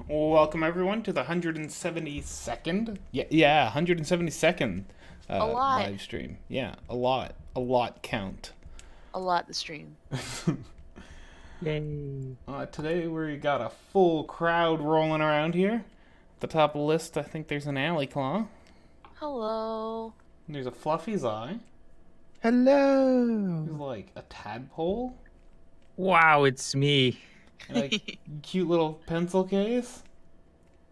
Welcome everyone to the 172nd. Yeah, 172nd A lot. live stream. Yeah, a lot count. A lot to stream. Yay. Today we got a full crowd rolling around here. At the top of the list, I think there's an alley claw. Hello. There's a Fluffy's eye. Hello. There's like a tadpole Wow, it's me. and a cute little pencil case.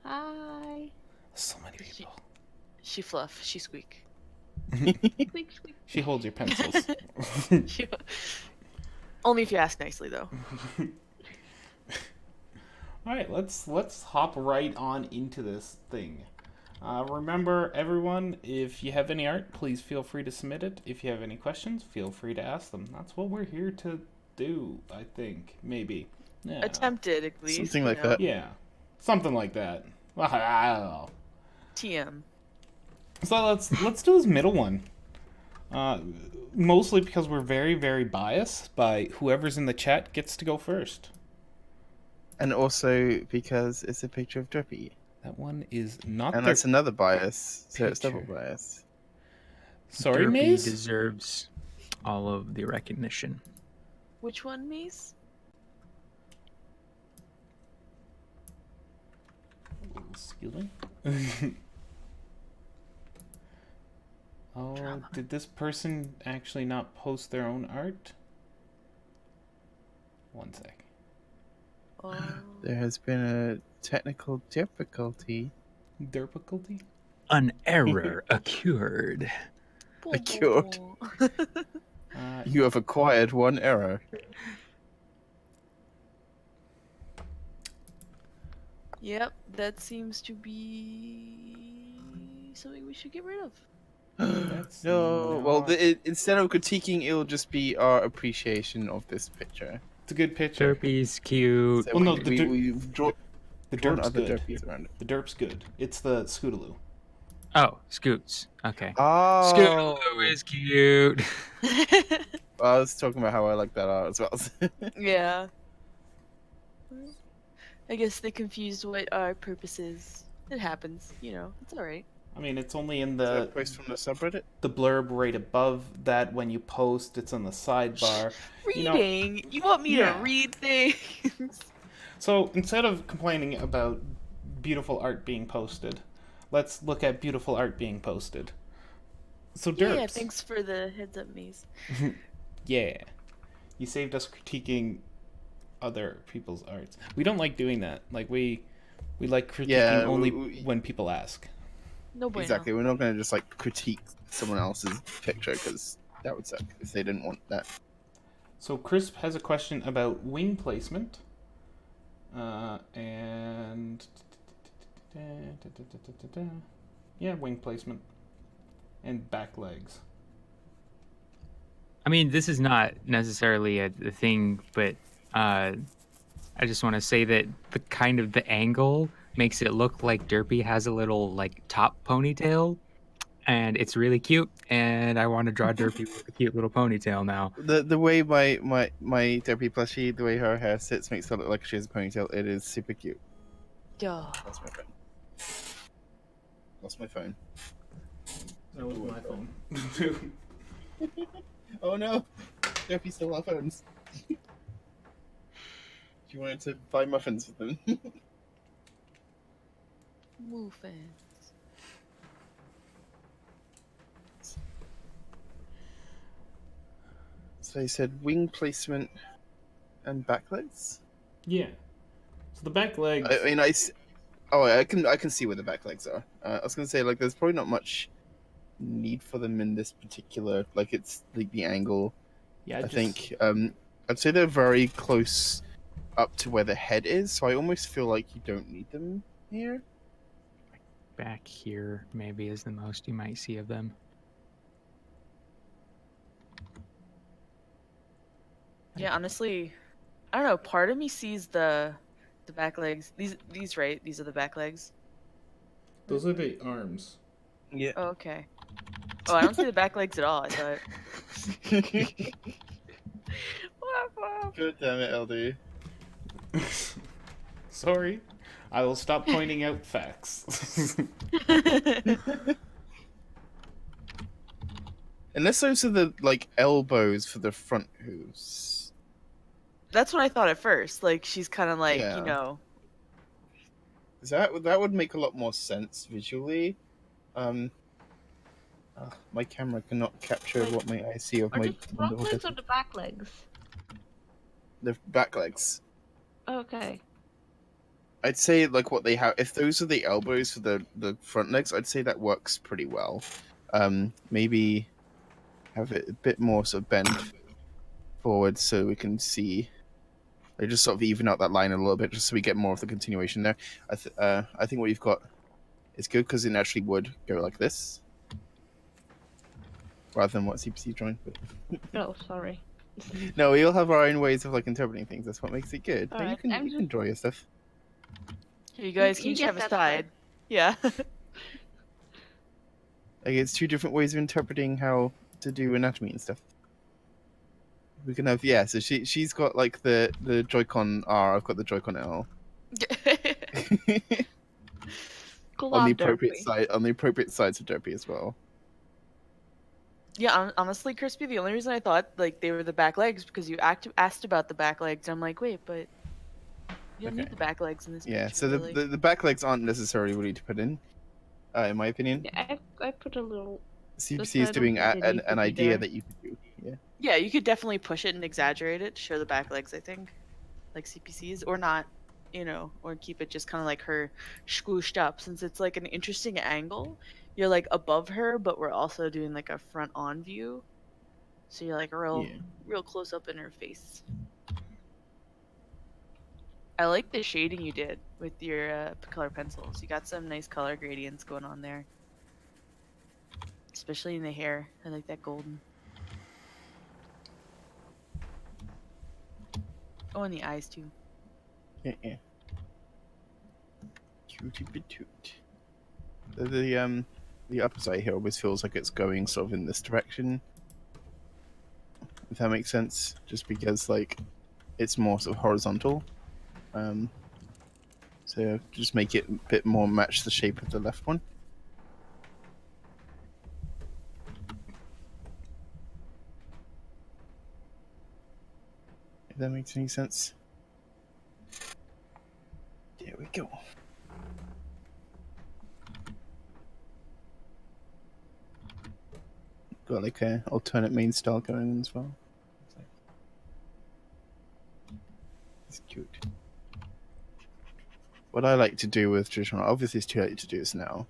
Hi. So many people. She fluff. She squeak. Squeak, squeak. She holds your pencils. She- Only if you ask nicely, though. All right, let's hop right on into this thing. Remember, everyone, if you have any art, please feel free to submit it. If you have any questions, feel free to ask them. That's what we're here to do, I think. Maybe. Yeah. Attempted, at least. Something like you know. that. Yeah. Something like that. Well, I don't know. TM. So let's do his middle one. Mostly because we're very, very biased by whoever's in the chat gets to go first. And also because it's a picture of Drippy. That one is not And their... that's another bias, so it's double picture. bias. Sorry, Derpy Maze? deserves all of the recognition. Which one, Mace? Excuse me? Oh, Drama. did this person actually not post their own art? One sec. Oh. There has been a technical difficulty. Difficulty? An error occurred. Cured. You have acquired one error. Yep, that seems to be something we should get rid of. That's No. not- Well, instead of critiquing, it'll just be our appreciation of this picture. It's a good picture. Derpy's cute. So Well, no, we've drawn The derp's other good. derpies around it. The derp's good. It's the Scootaloo. Oh, Scoots. Okay. Oh, Scootaloo is cute. I was talking about how I like that art as well. Yeah. I guess they confused what our purpose is. It happens, you know. It's alright. I mean, it's only in Is that a the post from the subreddit? blurb right above that when you post. It's on the sidebar. You know- Reading? You want me Yeah. to read things? So instead of complaining about beautiful art being posted, let's look at beautiful art being posted. So derps. Yeah, thanks for the heads up, Maze. Yeah. You saved us critiquing other people's arts. We don't like doing that. Like we like critiquing Yeah, only we- when people ask. No bueno. Exactly. We're not going to just like critique someone else's picture because that would suck if they didn't want that. So Crisp has a question about wing placement. And yeah, wing placement and back legs. I mean, this is not necessarily a thing, but I just want to say that the angle makes it look like Derpy has a little like top ponytail, and it's really cute. And I want to draw Derpy with a cute little ponytail now. The way my Derpy plushie, the way her hair sits makes her look like she has a ponytail. It is super cute. Duh. That's my phone. That's my phone. That was my phone. Oh no! Derpy still have phones. She wanted to buy muffins with them. Muffins. So you said wing placement and back legs? Yeah. So the back legs. I mean, I can see where the back legs are. I was gonna say like there's probably not much need for them in this particular like it's like the angle. yeah, I just- think I'd say they're very close up to where the head is, so I almost feel like you don't need them here. Back here, maybe, is the most you might see of them. Yeah, honestly, I don't know. Part of me sees the back legs. These right? These are the back legs. Those are the arms. Yeah. Oh, okay. Oh, I don't see the back legs at all. I thought. Wah, wah. God damn it, LD. Sorry. I will stop pointing out facts. Unless those are the like elbows for the front hooves. That's what I thought at first. Like she's kind of like, Yeah. you know. That would make a lot more sense visually. My camera cannot capture Wait, what my I see of Are my the front legs or the back legs? the back legs. Okay. I'd say like what they have. If those are the elbows for the front legs, I'd say that works pretty well. Maybe have it a bit more sort of bent forward so we can see. They just sort of even out that line a little bit, just so we get more of the continuation there. I think what you've got is good because it naturally would go like this, rather than what CPC drawing. Oh, sorry. No, we all have our own ways of like interpreting things. That's what makes it good. No, you Alright, can you can draw your stuff. Here, you guys You can each get have a that side. Yeah. Like it's two different ways of interpreting how to do anatomy and stuff. We can have so she's got like the Joy-Con R, I've got the Joy-Con L. Cool on the on appropriate Derpy. side, on the appropriate sides of Derpy as well. Yeah, honestly, Crispy, the only reason I thought like they were the back legs because you asked about the back legs. I'm like, wait, but you don't Okay. need the back legs in this Yeah, picture. so really. the back legs aren't necessarily really to put in my opinion. Yeah, I put a little. CPC That's is why I don't doing think they need to an be idea there. that you could do. Yeah. Yeah, you could definitely push it and exaggerate it to show the back legs, I think. Like CPCs, or not, or keep it just kind of like her squooshed up. Since it's like an interesting angle, you're like above her, but we're also doing like a front on view. So you're like real close up in her face. I like the shading you did with your color pencils. You got some nice color gradients going on there. Especially in the hair. I like that golden. Oh, and the eyes too. Yeah. Cutie batoot. The upper side here always feels like it's going sort of in this direction. If that makes sense, just because like it's more sort of horizontal. So just make it a bit more match the shape of the left one. If that makes any sense. There we go. Got like a alternate main style going on as well. It's cute. What I like to do with traditional, obviously it's too late to do this now,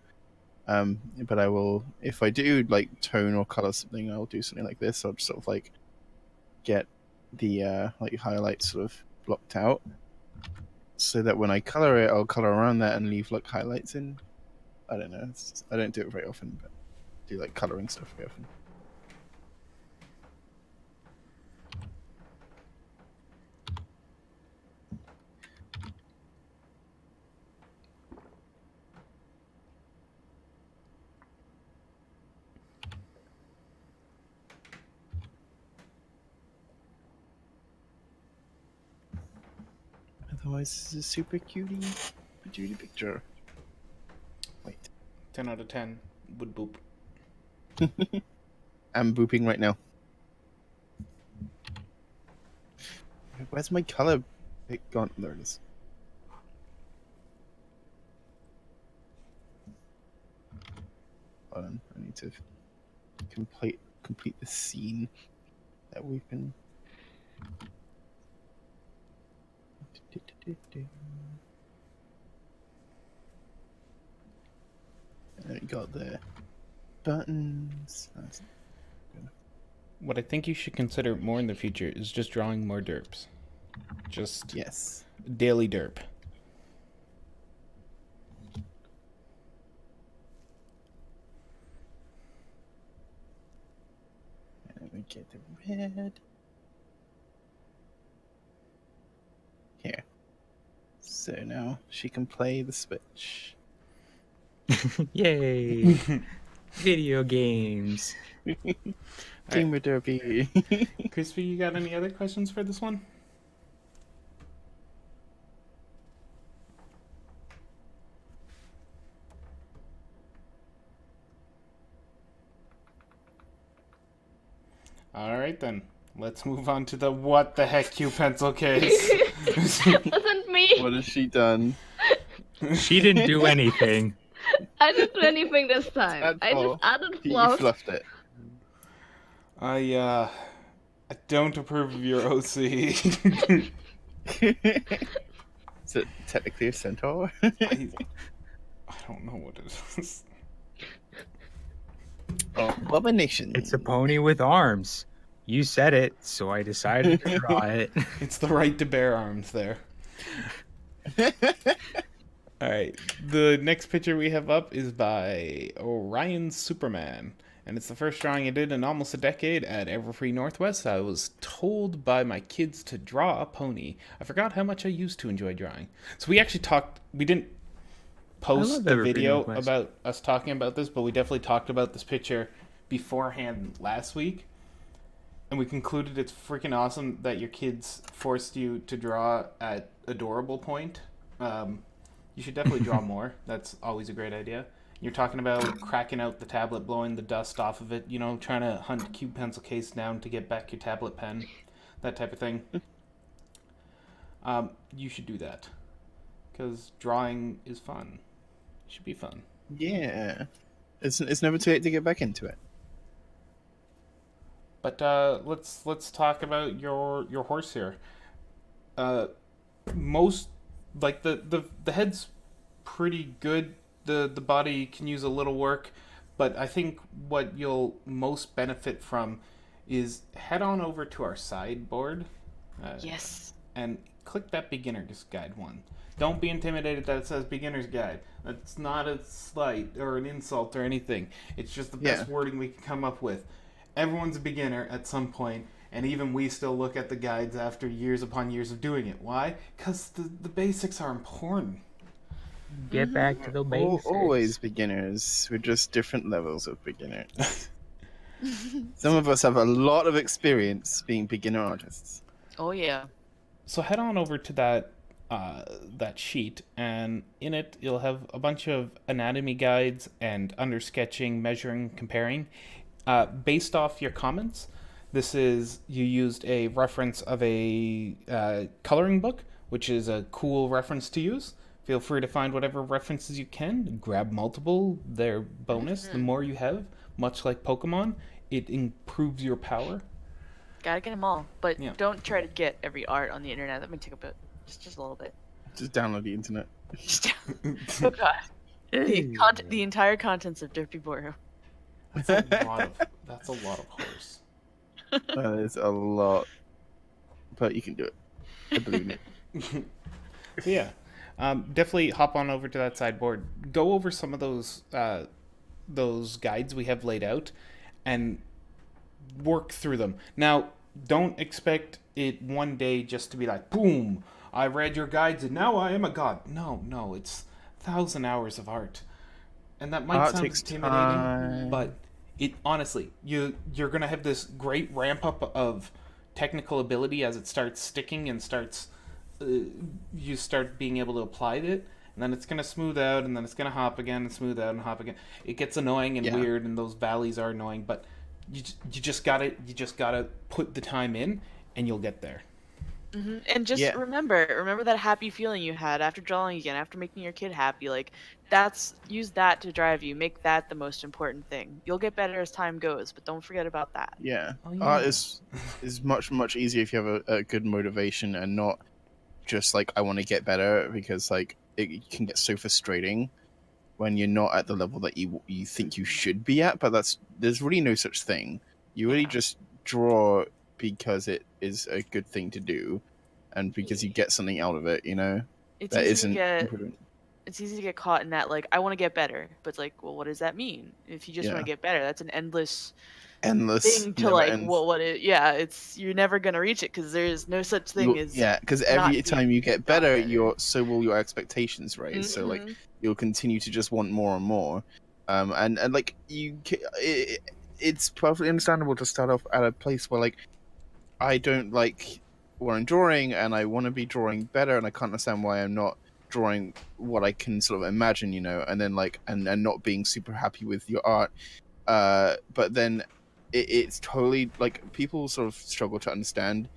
but I will, if I do like tone or color something, I'll do something like this. I'll just sort of like get the like highlights sort of blocked out, so that when I color it, I'll color around that and leave like highlights in. I don't know. I don't do it very often, but I do like coloring stuff very often. Otherwise, this is a super cutie picture. Wait. 10 out of 10 would boop. I'm booping right now. Where's my color pick gone? There it is. Hold on, I need to complete the scene that we've been. And we got the buttons. That's good. What I think you should consider more in the future is just drawing more derps. Just Yes. daily derp. And we get the red. Here. So now she can play the Switch. Yay! Video games. Gamer Derby. Crispy, you got any other questions for this one? All right then. Let's move on to the what the heck Q pencil case. Wasn't me. What has she done? She didn't do anything. I didn't do anything this time. That's I just all. added You fluff. fluffed it. I don't approve of your OC. Is it technically a centaur? I don't know what it is. Oh, abomination. It's a pony with arms. You said it, so I decided to draw it. It's the right to bear arms there. All right. The next picture we have up is by Orion Superman. And it's the first drawing I did in almost a decade at Everfree Northwest. I was told by my kids to draw a pony. I forgot how much I used to enjoy drawing. So we actually we didn't post love the Everfree video Northwest. about us talking about this, but we definitely talked about this picture beforehand last week. And we concluded it's freaking awesome that your kids forced you to draw at adorable point. You should definitely draw more. That's always a great idea. You're talking about cracking out the tablet, blowing the dust off of it, trying to hunt a cube pencil case down to get back your tablet pen, that type of thing. You should do that. Because drawing is fun. It should be fun. Yeah. It's never too late to get back into it. But let's talk about your horse here. Most like the head's pretty good. The body can use a little work, but I think what you'll most benefit from is head on over to our sideboard. Yes. And click that beginner's guide one. Don't be intimidated that it says beginner's guide. That's not a slight or an insult or anything. It's just the best wording we can come up with. Everyone's a beginner at some point, and even we still look at the guides after years upon years of doing it. Why? Because the basics are important. Get back to the basics. Always beginners. We're just different levels of beginners. Some of us have a lot of experience being beginner artists. Oh yeah. So head on over to that sheet, and in it you'll have a bunch of anatomy guides and under sketching, measuring, comparing. Based off your comments, you used a reference of a coloring book, which is a cool reference to use. Feel free to find whatever references you can. Grab multiple. They're bonus. The more you have, much like Pokemon, it improves your power. Gotta get them all, but Yeah. don't try to get every art on the internet. That might take a bit, just a little bit. Just download the internet. Oh god. The entire contents of Derpy Boro. That's a lot of horse. That is a lot. But you can do it. I believe in it. So yeah, definitely hop on over to that sideboard. Go over some of those guides we have laid out, and work through them. Now, don't expect it one day just to be like, boom, I read your guides and now I am a god. No, it's 1,000 hours of art. And that might Art sound takes intimidating, time. but it honestly, you're gonna have this great ramp up of technical ability as it starts sticking and you start being able to apply it, and then it's gonna smooth out, and then it's gonna hop again and smooth out and hop again. It gets annoying and weird, and those valleys are annoying, but you just gotta put the time in, and you'll get there. Mm-hmm. And just remember that happy feeling you had after drawing again, after making your kid happy. Like, use that to drive you. Make that the most important thing. You'll get better as time goes, but don't forget about that. Yeah. Oh, yeah. Art is much easier if you have a good motivation and not just like, I want to get better, because like it can get so frustrating when you're not at the level that you think you should be at. But there's really no such thing. You really just draw because it is a good thing to do, and because you get something out of it. It's That easy isn't to get improvement. it's easy to get caught in that, like, I want to get better, but it's like, well, what does that mean? If you just want to get better, that's an endless thing to never like ends. you're never gonna reach it, because there's no such thing as because every not time you get better, better. so will your expectations raise. So like Mhm. you'll continue to just want more and more, and like it's perfectly understandable to start off at a place where like, I don't like what I'm drawing, and I want to be drawing better, and I can't understand why I'm not drawing what I can sort of imagine, and then like and not being super happy with your art, but then it's totally like people sort of struggle to understand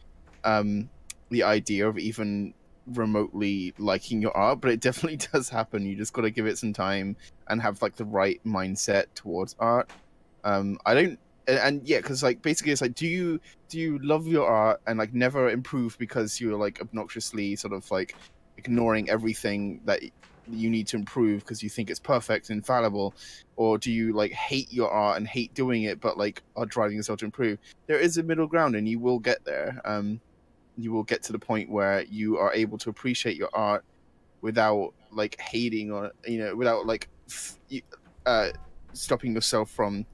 the idea of even remotely liking your art, but it definitely does happen. You just got to give it some time and have like the right mindset towards art. I don't, and yeah, because like basically it's like, do you love your art and like never improve because you're like obnoxiously sort of like ignoring everything that you need to improve because you think it's perfect and infallible, or do you like hate your art and hate doing it but like are driving yourself to improve? There is a middle ground, and you will get there. You will get to the point where you are able to appreciate your art without like hating, or without like stopping yourself from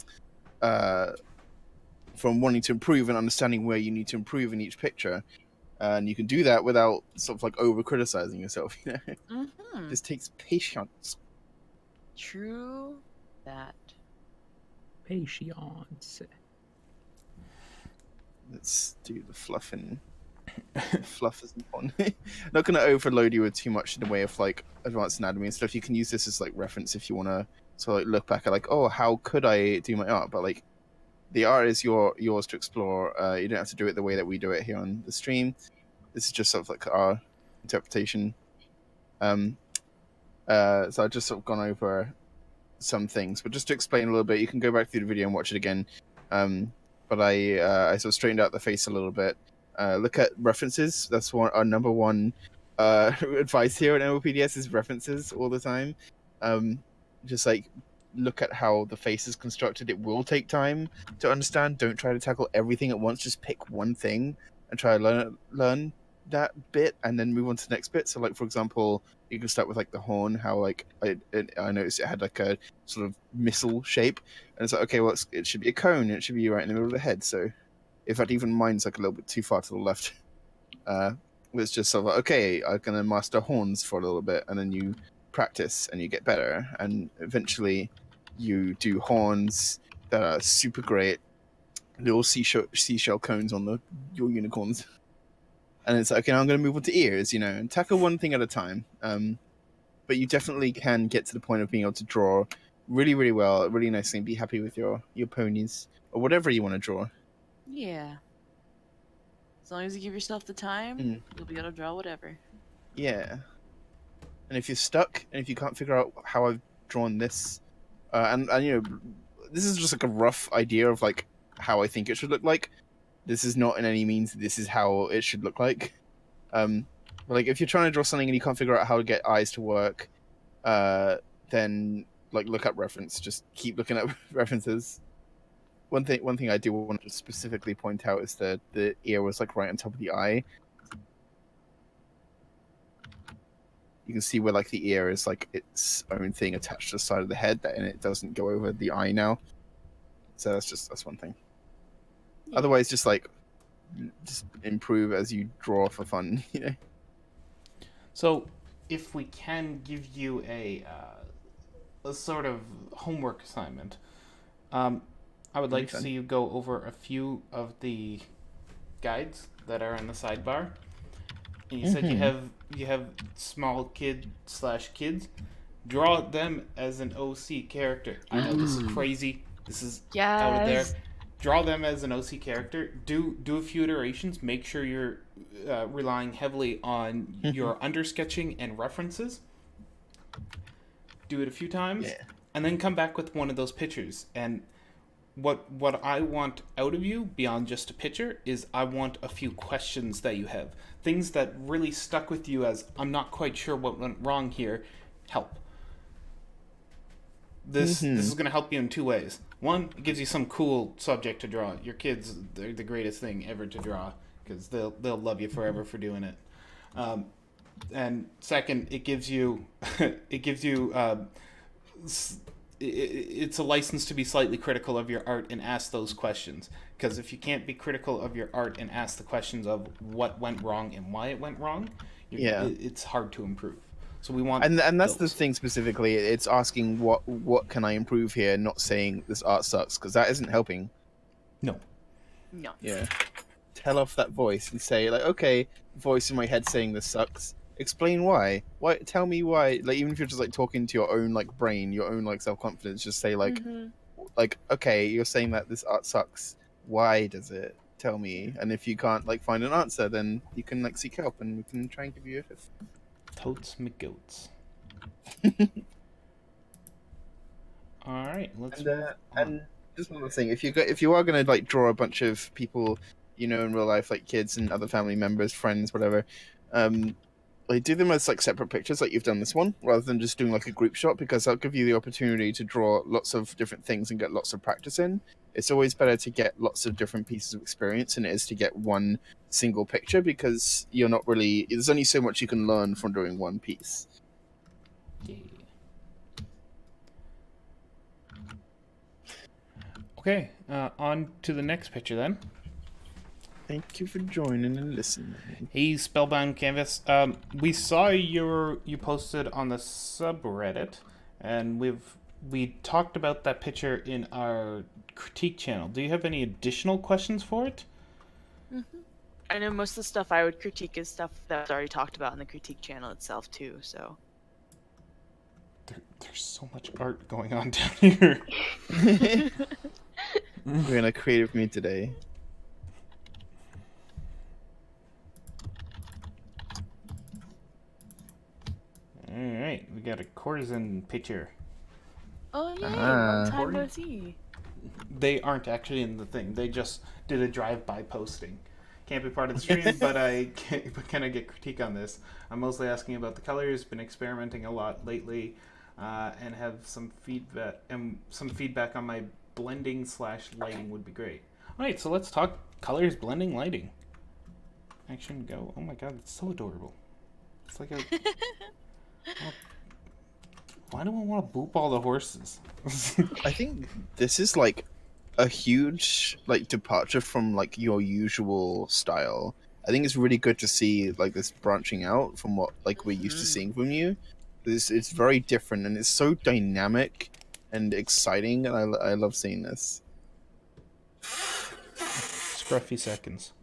wanting to improve and understanding where you need to improve in each picture. And you can do that without sort of like over criticizing yourself. This takes patience. True that. Patience. Let's do the fluffing. Fluff is important. Not going to overload you with too much in the way of like advanced anatomy and stuff. You can use this as like reference if you want to sort of like look back at like, oh, how could I do my art? But like the art is yours to explore. You don't have to do it the way that we do it here on the stream. This is just sort of like our interpretation. So I've just sort of gone over some things, but just to explain a little bit, you can go back through the video and watch it again. But I sort of straightened out the face a little bit. Look at references. That's our number one advice here at MLPDS is references all the time. Just like look at how the face is constructed. It will take time to understand. Don't try to tackle everything at once. Just pick one thing and try to learn that bit and then move on to the next bit. So like for example, you can start with like the horn, how like I noticed it had like a sort of missile shape, and it's like, okay, well it should be a cone, and it should be right in the middle of the head. So in fact even mine's like a little bit too far to the left. It's just sort of like, okay, I'm gonna master horns for a little bit, and then you practice and you get better, and eventually you do horns that are super great, little seashell cones on your unicorns. And it's like, okay, now I'm going to move on to ears, and tackle one thing at a time. But you definitely can get to the point of being able to draw really, really well, really nicely, and be happy with your ponies or whatever you want to draw. Yeah. As long as you give yourself the time, you'll be able to draw whatever. Yeah. And if you're stuck and if you can't figure out how I've drawn this, and this is just like a rough idea of like how I think it should look like. This is not in any means this is how it should look like. But like if you're trying to draw something and you can't figure out how to get eyes to work, then like look up reference. Just keep looking at references. One thing I do want to specifically point out is that the ear was like right on top of the eye. You can see where like the ear is like its own thing attached to the side of the head, and it doesn't go over the eye now. So that's one thing. Yeah. Otherwise, just improve as you draw for fun, So, if we can give you a sort of homework assignment, I would like to see you go over a few of the guides that are in the sidebar. And you said you have small kids. Draw them as an OC character. I know this is crazy. This is out of there. Draw them as an OC character. Do a few iterations. Make sure you're relying heavily on your undersketching and references. Do it a few times, and then come back with one of those pictures. And what I want out of you, beyond just a picture, is I want a few questions that you have. Things that really stuck with you as, I'm not quite sure what went wrong here. Help. This is going to help you in two ways. One, it gives you some cool subject to draw. Your kids, they're the greatest thing ever to draw because they'll love you forever for doing it. And second, it gives you it's a license to be slightly critical of your art and ask those questions. Because if you can't be critical of your art and ask the questions of what went wrong and why it went wrong, it's hard to improve. So we want, and that's the thing specifically. It's asking what can I improve here, not saying this art sucks, because that isn't helping. No. Yeah. Tell off that voice and say like, okay, voice in my head saying this sucks. Explain why. Why? Tell me why. Like even if you're just like talking to your own like brain, your own like self-confidence, just say like, like, okay, you're saying that this art sucks. Why does it? Tell me. And if you can't like find an answer, then you can like seek help, and we can try and give you a fifth. Totes McGoats. All right, let's And move on. and just one other thing, if you are gonna like draw a bunch of people, you know, in real life, like kids and other family members, friends, whatever, like do them as like separate pictures, like you've done this one, rather than just doing like a group shot, because that'll give you the opportunity to draw lots of different things and get lots of practice in. It's always better to get lots of different pieces of experience than it is to get one single picture, because you're not really, there's only so much you can learn from doing one piece. Yeah. Okay, on to the next picture then. Thank you for joining and listening. Hey, Spellbound Canvas. We saw you posted on the subreddit, and we talked about that picture in our critique channel. Do you have any additional questions for it? I know most of the stuff I would critique is stuff that's already talked about in the critique channel itself too. So There's so much art going on down here. We're in a creative mood today. All right, we got a courtesan picture. oh yeah, Ah. long time no see. They aren't actually in the thing. They just did a drive-by posting. Can't be part of the stream, but can I get critique on this? I'm mostly asking about the colors. Been experimenting a lot lately, and have some feedback. Some feedback on my blending / lighting would be great. All right, so let's talk colors, blending, lighting. Action, go! Oh my god, it's so adorable. It's like a. Why do I want to boop all the horses? I think this is like a huge like departure from like your usual style. I think it's really good to see like this branching out from what like we're used to seeing from you. It's very different, and it's so dynamic and exciting, and I love seeing this. Scruffy seconds.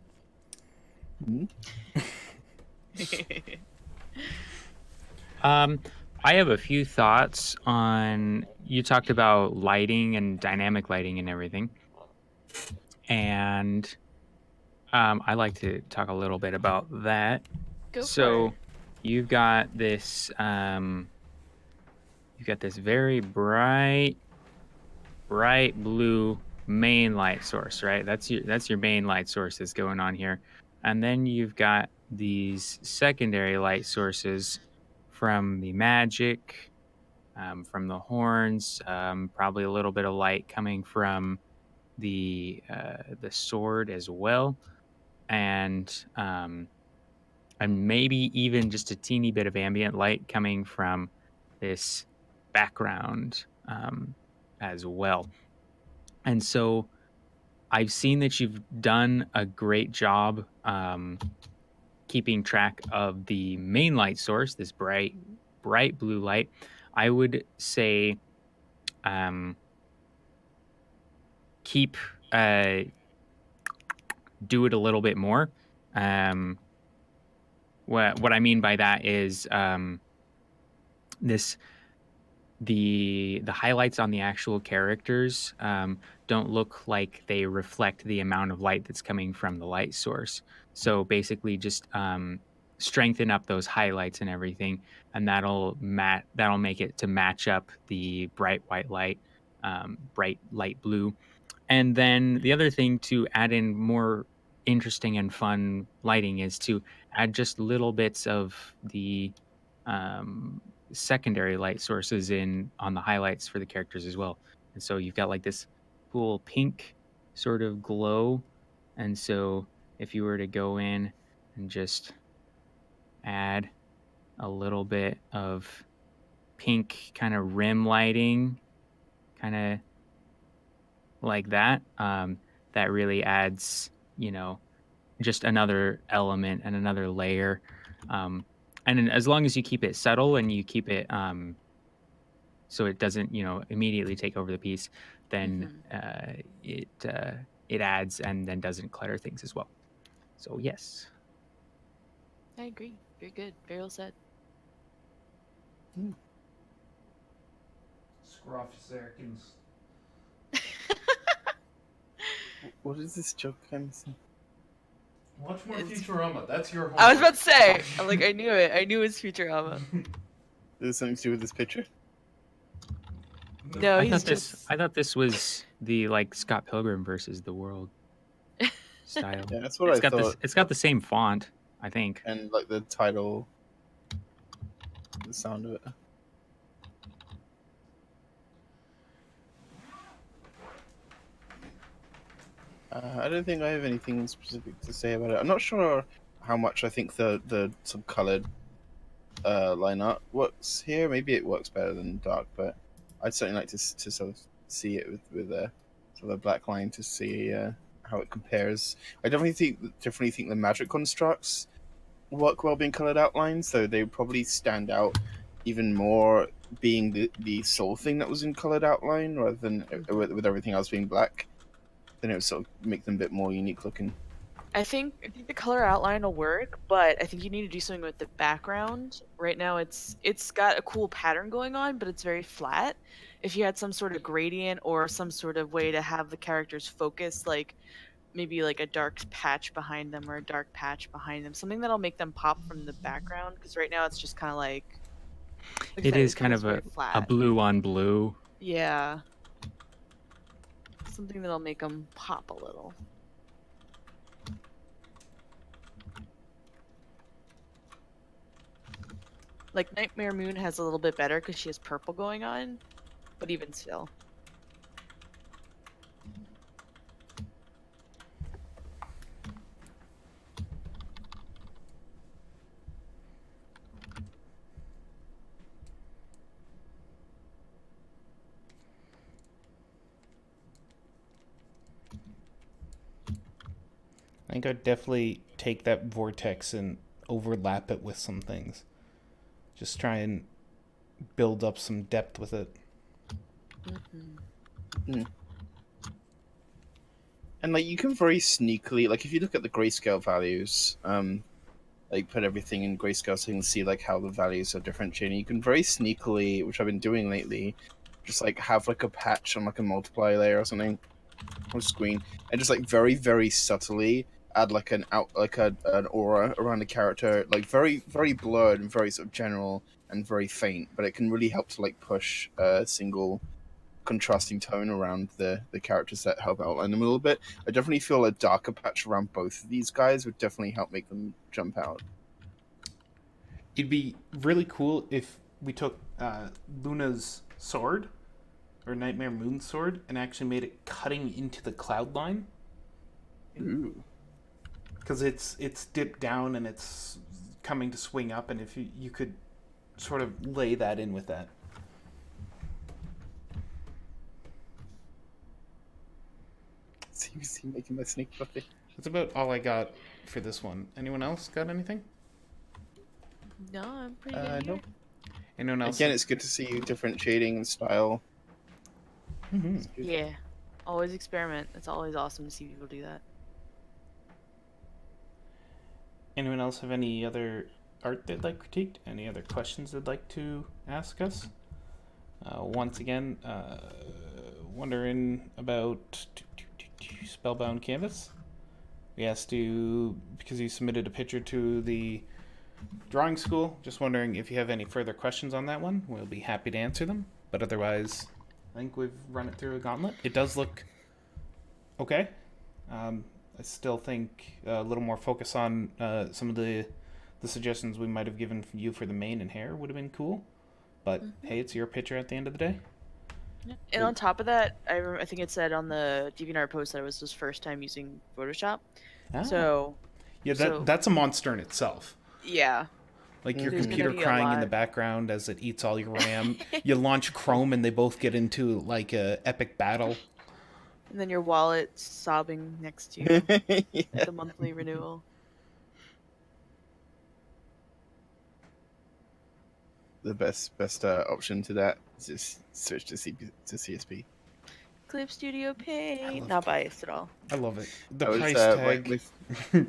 I have a few thoughts on, you talked about lighting and dynamic lighting and everything. And I like to talk a little bit about that. Go So for it. you've got this very bright blue main light source, right? That's your main light source that's going on here. And then you've got these secondary light sources from the magic, from the horns, probably a little bit of light coming from the sword as well, and maybe even just a teeny bit of ambient light coming from this background as well. And so I've seen that you've done a great job keeping track of the main light source, this bright blue light. I would say keep do it a little bit more. What I mean by that is the highlights on the actual characters don't look like they reflect the amount of light that's coming from the light source. So basically just strengthen up those highlights and everything, and that'll make it to match up the bright white light, bright light blue. And then the other thing to add in more interesting and fun lighting is to add just little bits of the secondary light sources in on the highlights for the characters as well. And so you've got like this cool pink sort of glow. And so if you were to go in and just add a little bit of pink kind of rim lighting, kind of like that, that really adds, just another element and another layer. And as long as you keep it subtle and you keep it so it doesn't, immediately take over the piece, then it adds and then doesn't clutter things as well. So yes. I agree. Very good. Very well said. Scruffy seconds. What is this joke I'm saying? Watch more It's- Futurama. That's your homework. I was about to say. I'm like, I knew it. I knew it was Futurama. Is it something to do with this picture? No, I he's thought just. this. I thought this was the like Scott Pilgrim versus the World style. Yeah, that's what It's I got thought. this. It's got the same font, I think. And like the title, the sound of it. I don't think I have anything specific to say about it. I'm not sure how much I think the some colored line art works here. Maybe it works better than dark, but I'd certainly like to sort of see it with a sort of a black line to see how it compares. I definitely think the magic constructs work well being colored outlines, so they probably stand out even more being the sole thing that was in colored outline rather than with everything else being black. Then it would sort of make them a bit more unique looking. I think the color outline will work, but I think you need to do something with the background. Right now, it's got a cool pattern going on, but it's very flat. If you had some sort of gradient or some sort of way to have the characters focus, like maybe like a dark patch behind them or a dark patch behind them, something that'll make them pop from the background. Because right now it's just kind of like I It said, is kind feels of very a flat. blue on blue. Yeah, something that'll make them pop a little. Like Nightmare Moon has a little bit better because she has purple going on, but even still. I think I'd definitely take that vortex and overlap it with some things. Just try and build up some depth with it. And like you can very sneakily, like if you look at the grayscale values, like put everything in grayscale so you can see like how the values are differentiating. You can very sneakily, which I've been doing lately, just like have like a patch on like a multiply layer or something on screen, and just like very very subtly add like an aura around the character, like very very blurred and very sort of general and very faint, but it can really help to like push a single contrasting tone around the characters that help outline them a little bit. I definitely feel a darker patch around both of these guys would definitely help make them jump out. It'd be really cool if we took Luna's sword, or Nightmare Moon's sword, and actually made it cutting into the cloud line. Ooh. Because it's dipped down and it's coming to swing up, and if you could sort of lay that in with that. See making my snake fluffy. That's about all I got for this one. Anyone else got anything? No, I'm pretty good. Nope. Anyone else? Again, it's good to see you differentiating and style. Mm-hmm. Yeah, always experiment. It's always awesome to see people do that. Anyone else have any other art they'd like critiqued? Any other questions they'd like to ask us? Once again, wondering about Spellbound Canvas. We asked you, because you submitted a picture to the drawing school, just wondering if you have any further questions on that one. We'll be happy to answer them. But otherwise, I think we've run it through a gauntlet. It does look okay. I still think a little more focus on some of the suggestions we might have given you for the mane and hair would have been cool. But hey, it's your picture at the end of the day. Yeah. And on top of that, I think it said on the DeviantArt post that it was his first time using Photoshop. Ah. So Yeah, so- that's a monster in itself. yeah, Like your There's gonna computer be a crying in the lot. background as it eats all your RAM. You launch Chrome and they both get into like a epic battle. and then your wallet sobbing next to you Yeah. at the monthly renewal. The best option to that is just switch to CSP. Clip Studio Paint. love Not biased at all. I love it. The I was, price tag.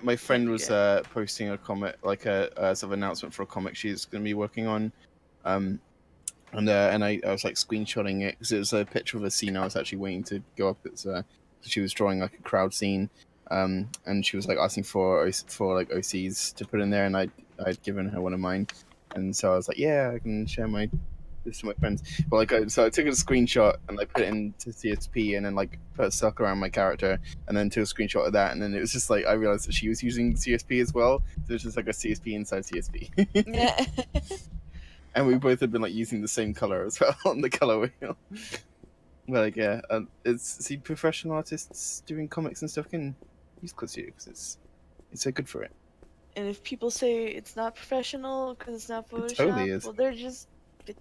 my friend was posting a comic, like a sort of announcement for a comic she's going to be working on, and I was like screenshotting it because it was a picture of a scene I was actually waiting to go up its She was drawing like a crowd scene, and she was like asking for like OCs to put in there, and I'd given her one of mine, and so I was like, yeah, I can share this to my friends. But like, so I took a screenshot and I put it into CSP, and then like put a circle around my character, and then took a screenshot of that, and then it was just like I realized that she was using CSP as well, so it's just like a CSP inside CSP. Yeah. And we both had been like using the same color as well on the color wheel. But like, yeah, professional artists doing comics and stuff can use Clip Studio because it's so good for it. And if people say it's not professional because it's not Photoshop, totally is. well, they're just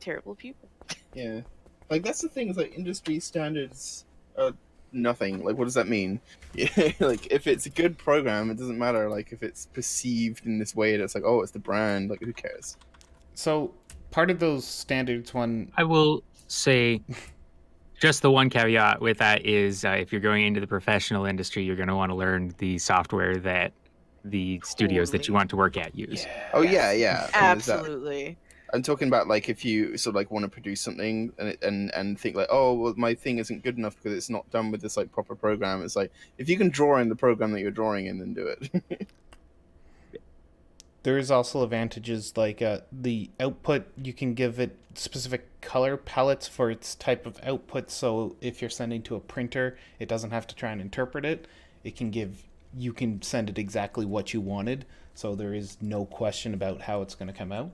terrible people. Yeah, like that's the thing is like industry standards are nothing. Like, what does that mean? Yeah, like if it's a good program, it doesn't matter. Like if it's perceived in this way, that's like, oh, it's the brand. Like who cares? So part of those standards, I will say, just the one caveat with that is if you're going into the professional industry, you're going to want to learn the software that the studios that you want to work at use. Oh yeah, yeah. Absolutely. I'm talking about like if you sort of like want to produce something and think like, oh well, my thing isn't good enough because it's not done with this like proper program. It's like if you can draw in the program that you're drawing in, then do it. there is also advantages like the output. You can give it specific color palettes for its type of output. So if you're sending to a printer, it doesn't have to try and interpret it. You can send it exactly what you wanted. So there is no question about how it's going to come out.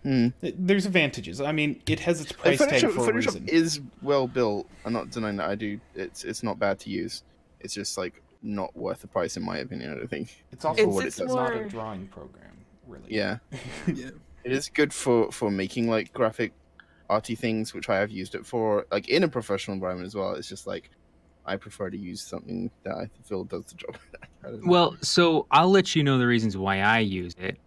There's advantages. I mean, it has its price tag for a reason. Photoshop is well built. I'm not denying that. I do. It's not bad to use. It's just like not worth the price in my opinion. I don't think. It's also what it's not a drawing program, really. Yeah. Yeah. It is good for making like graphic arty things, which I have used it for, like in a professional environment as well. It's just like I prefer to use something that I feel does the job. Well, so I'll let you know the reasons why I use it.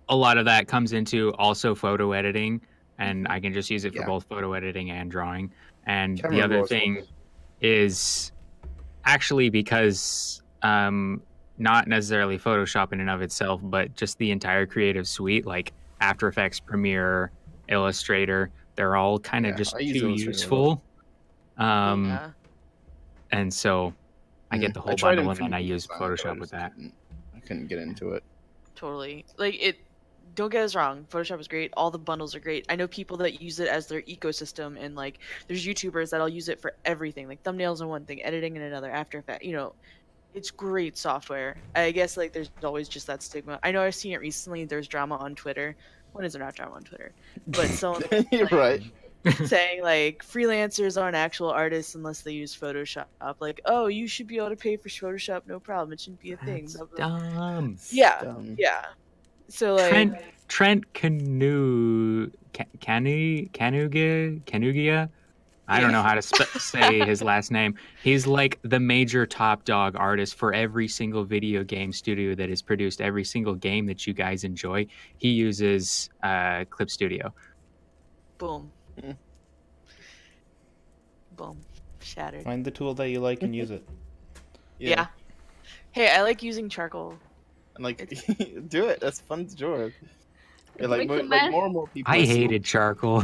A lot of that comes into also photo editing, and I can just use it for both photo editing and drawing. And the other thing is actually because not necessarily Photoshop in and of itself, but just the entire creative suite, like After Effects, Premiere, Illustrator, they're all kind of just too useful. And so I get the whole bundle, and then I use Photoshop with that. I couldn't get into it. Totally. Like don't get us wrong, Photoshop is great, all the bundles are great. I know people that use it as their ecosystem, and like there's YouTubers that'll use it for everything, like thumbnails are one thing, editing in another, After Effects, it's great software. I guess like there's always just that stigma. I know I've seen it recently, there's drama on Twitter. When is there not drama on Twitter? But someone You're right. saying like freelancers aren't actual artists unless they use Photoshop. Like, oh, you should be able to pay for Photoshop, no problem. It shouldn't be a thing. That's dumb. Yeah, Dumb. yeah. So like Trent Canugia. I don't know how to say his last name. He's like the major top dog artist for every single video game studio that has produced every single game that you guys enjoy. He uses Clip Studio. Boom. Boom. Shattered. Find the tool that you like and use it. Yeah. Hey, I like using charcoal. And like, do it. That's fun to draw. Yeah, like, makes a more mess. and more people. I hated charcoal.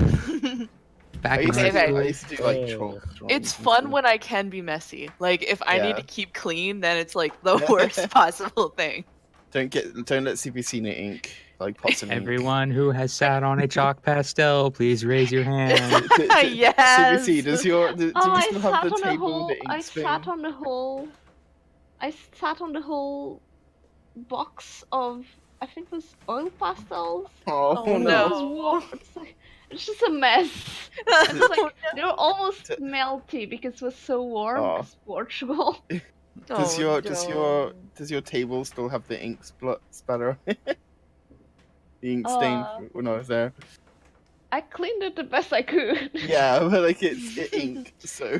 Back in high school. I used to do like chalk drawings. It's fun when I can be messy. Like if I need to keep clean, then it's like the worst possible thing. Don't let CPC knit ink like pots of ink. Everyone who has sat on a chalk pastel, please raise your hand. Yes. CPC, do we still have the table knit ink I thing? sat on the whole box of, I think it was oil pastels. Oh, Oh, no. It was warm. It's just a mess. It's like, they were almost melty because it was so warm. Oh. It's Portugal. Does your table still have the ink spatter? The ink stain when I was there. I cleaned it the best I could. Yeah, but like it's ink, so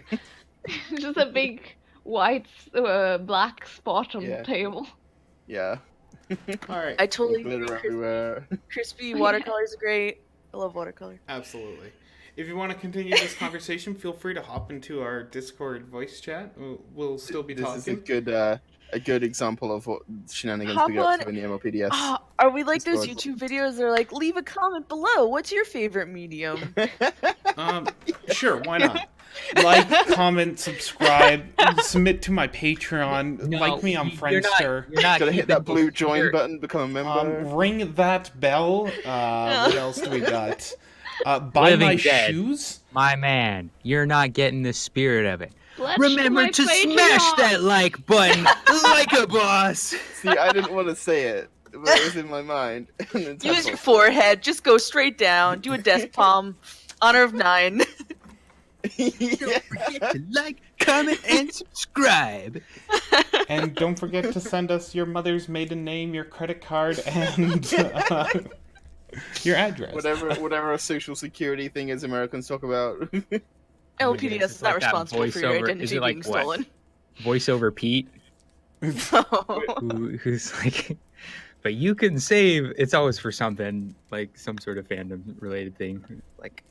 Just a big white, black spot on the table. yeah. All right. I totally Glitter agree. everywhere. Crispy watercolors are great. I love watercolor. Absolutely. If you want to continue this conversation, feel free to hop into our Discord voice chat. We'll still be talking. This is a good a good example of what shenanigans Hop we get up on- to in the MLPDS. Ah, are we like those Discord. YouTube videos that are like, leave a comment below. What's your favorite medium? Sure, why not? Like, comment, subscribe, submit to my Patreon, like me on Friendster. You're not Gotta hit that keeping blue the join spirit. button, become a member. Ring that bell. What else do we got? Buy Living my Dead. shoes. My man, you're not getting the spirit of it. Pledge Remember my to smash Patreon. that like button like a boss. See, I didn't want to say it, but it was in my mind. And then Use Temple- your forehead. Just go straight down. Do a death palm. Honor of 9. Yeah. Don't forget to like, comment, and subscribe. And don't forget to send us your mother's maiden name, your credit card, and your address. Whatever a social security thing is Americans talk about. LPDS is not like that responsible for your voiceover- is identity it like being what? stolen. Voiceover Pete, No. who's like, but you can save. It's always for something like some sort of fandom related thing. Like,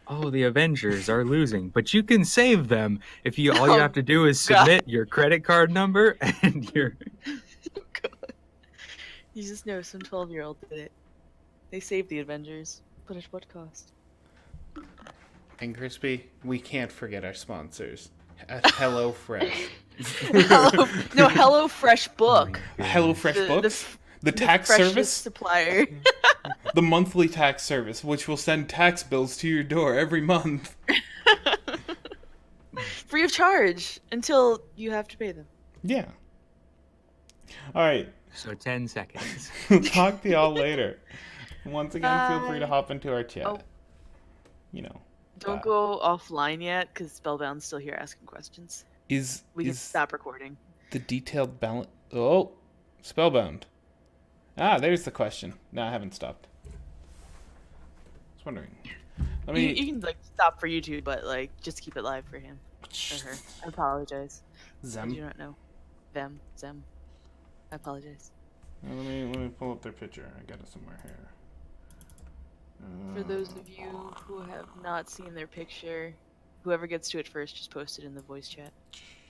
oh, the Avengers are losing, but you can save them if you. All you Oh, have to do is God. submit your credit card number and your. You just know some 12-year-old did it. They saved the Avengers, but at what cost? And Crispy, we can't forget our sponsors. Hello Fresh. Hello Fresh Book. Hello Fresh The- Books. The The tax freshest service. supplier. The monthly tax service, which will send tax bills to your door every month. Free of charge until you have to pay them. Yeah. Alright. So 10 seconds. Talk to y'all later. Once again, feel free to Bye. hop into our chat. Oh. You know. Don't Bye. go offline yet, because Spellbound's still here asking questions. We can Is stop recording. the detailed balance... Oh! Spellbound. Ah, there's the question. No, I haven't stopped. I was wondering. Let me... You can like stop for YouTube, but like just keep it live for him or her. I apologize. I do Zem. not know. Them. I apologize. Let me pull up their picture. I got it somewhere here. For those of you who have not seen their picture, whoever gets to it first, just post it in the voice chat.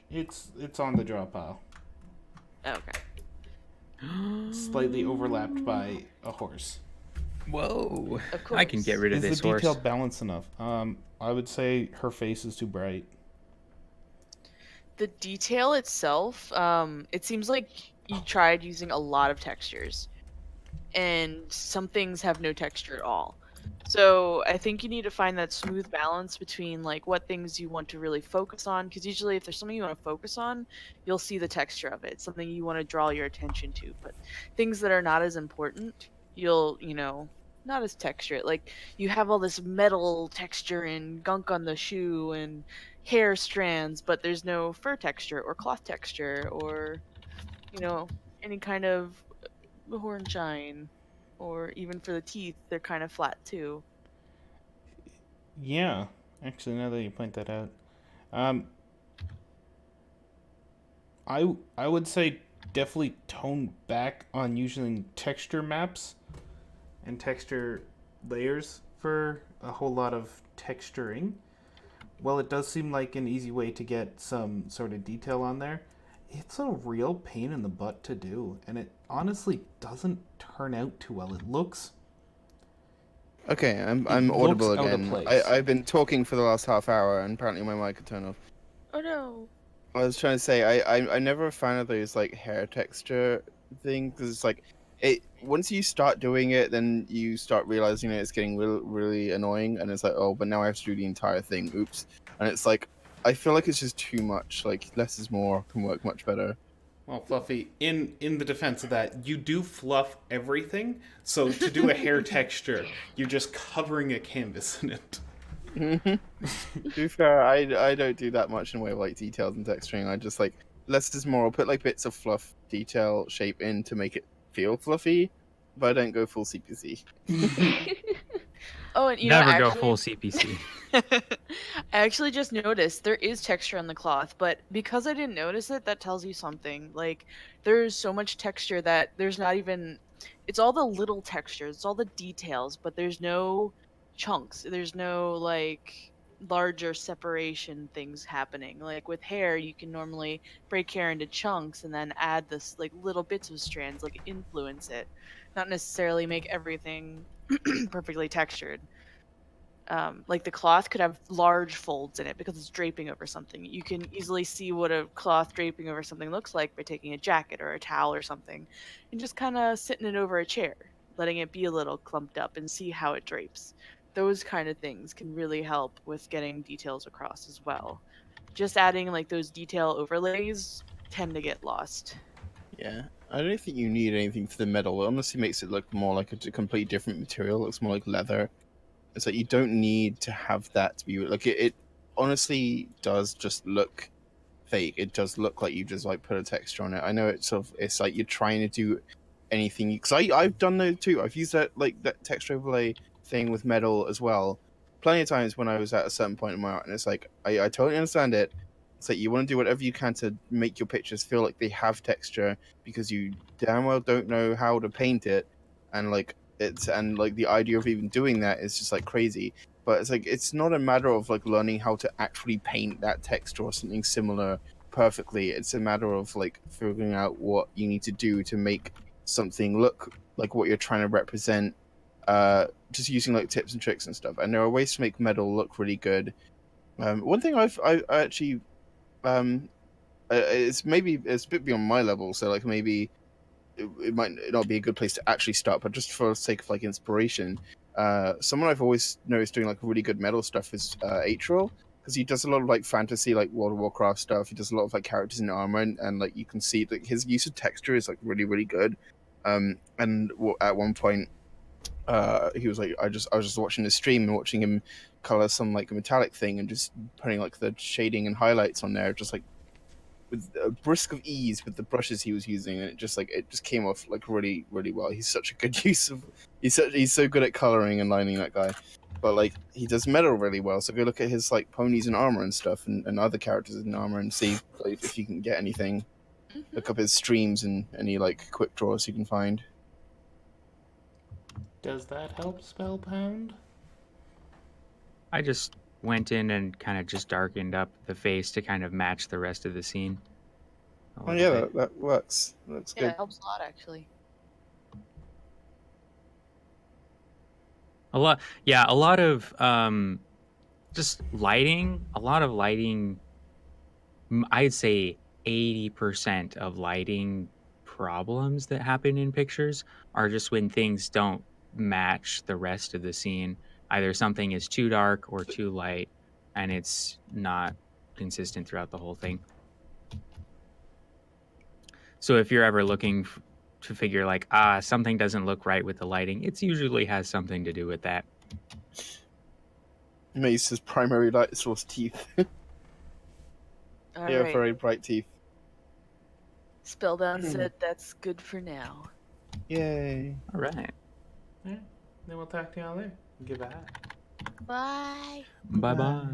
It's on the draw pile. Oh, okay. Slightly overlapped by a horse. Whoa! Of course. I can get rid of Is this the horse. detail balanced enough? I would say her face is too bright. The detail itself, it seems like you tried using a lot of textures, and some things have no texture at all. So I think you need to find that smooth balance between like what things you want to really focus on, because usually if there's something you want to focus on, you'll see the texture of it, something you want to draw your attention to. But things that are not as important, you'll, not as texture. Like you have all this metal texture and gunk on the shoe and hair strands, but there's no fur texture or cloth texture or, any kind of horn shine. Or even for the teeth, they're kind of flat too. Yeah, actually, now that you point that out, I would say definitely tone back on using texture maps and texture layers for a whole lot of texturing. Well, it does seem like an easy way to get some sort of detail on there. It's a real pain in the butt to do, and it honestly doesn't turn out too well. It looks... Okay, I'm looks audible out of again. place. I've been talking for the last half hour, and apparently my mic had turned off. Oh no. I was trying to say I'm never a fan of those like hair texture thing, because it's like once you start doing it, then you start realizing it's getting really annoying, and it's like, oh, but now I have to do the entire thing. Oops. And it's like, I feel like it's just too much. Like less is more can work much better. Well, Fluffy, in the defense of that, you do fluff everything. So to do a hair texture, you're just covering a canvas in it. To be fair, I don't do that much in the way of like details and texturing. I just like less is more. I'll put like bits of fluff, detail, shape in to make it feel fluffy, but I don't go full CPC. Oh, and Never go full CPC. I actually just noticed there is texture on the cloth, but because I didn't notice it, that tells you something. Like, there's so much texture that there's not even... It's all the little textures, it's all the details, but there's no chunks. There's no, like, larger separation things happening. Like with hair, you can normally break hair into chunks and then add this like little bits of strands, like influence it, not necessarily make everything perfectly textured. Like the cloth could have large folds in it because it's draping over something. You can easily see what a cloth draping over something looks like by taking a jacket or a towel or something and just kind of sitting it over a chair, letting it be a little clumped up and see how it drapes. Those kind of things can really help with getting details across as well. Just adding like those detail overlays tend to get lost. Yeah, I don't think you need anything for the metal. It honestly makes it look more like a completely different material. It looks more like leather. It's like you don't need to have that to be like it honestly does just look fake. It does look like you just like put a texture on it. I know it's sort of it's like you're trying to do anything because I've done that too. I've used that like that texture overlay thing with metal as well plenty of times when I was at a certain point in my art, and it's like I totally understand it. It's like you want to do whatever you can to make your pictures feel like they have texture because you damn well don't know how to paint it, and like the idea of even doing that is just like crazy. But it's like it's not a matter of like learning how to actually paint that texture or something similar perfectly. It's a matter of like figuring out what you need to do to make something look like what you're trying to represent, just using like tips and tricks and stuff. And there are ways to make metal look really good. One thing I actually it's a bit beyond my level, so like maybe it might not be a good place to actually start, but just for the sake of like inspiration, someone I've always noticed doing like really good metal stuff is Atrial, because he does a lot of like fantasy, like World of Warcraft stuff. He does a lot of like characters in armor, and like you can see that his use of texture is like really good. And at one point, he was like, I was just watching his stream and watching him color some like metallic thing and just putting like the shading and highlights on there, just like with a brisk of ease with the brushes he was using, and it just came off like really well. He's such a good use of he's so good at coloring and lining, that guy. But like he does metal really well, so go look at his like ponies and armor and stuff, and other characters in armor, and see like, if you can get anything. Look up his streams and any like quick draws you can find. Does that help, Spellbound? I just went in and kind of just darkened up the face to kind of match the rest of the scene. Oh yeah, that works. Looks Yeah, good. it helps a lot actually. A lot of just lighting. A lot of lighting. I'd say 80% of lighting problems that happen in pictures are just when things don't match the rest of the scene. Either something is too dark or too light, and it's not consistent throughout the whole thing. So if you're ever looking to figure like, something doesn't look right with the lighting, it usually has something to do with that. Mace's primary light source teeth. All Yeah, right. very bright teeth. Spellbound said that's good for now. Yay. All right. Yeah. Then we'll talk to y'all later. Goodbye. Bye. Bye-bye.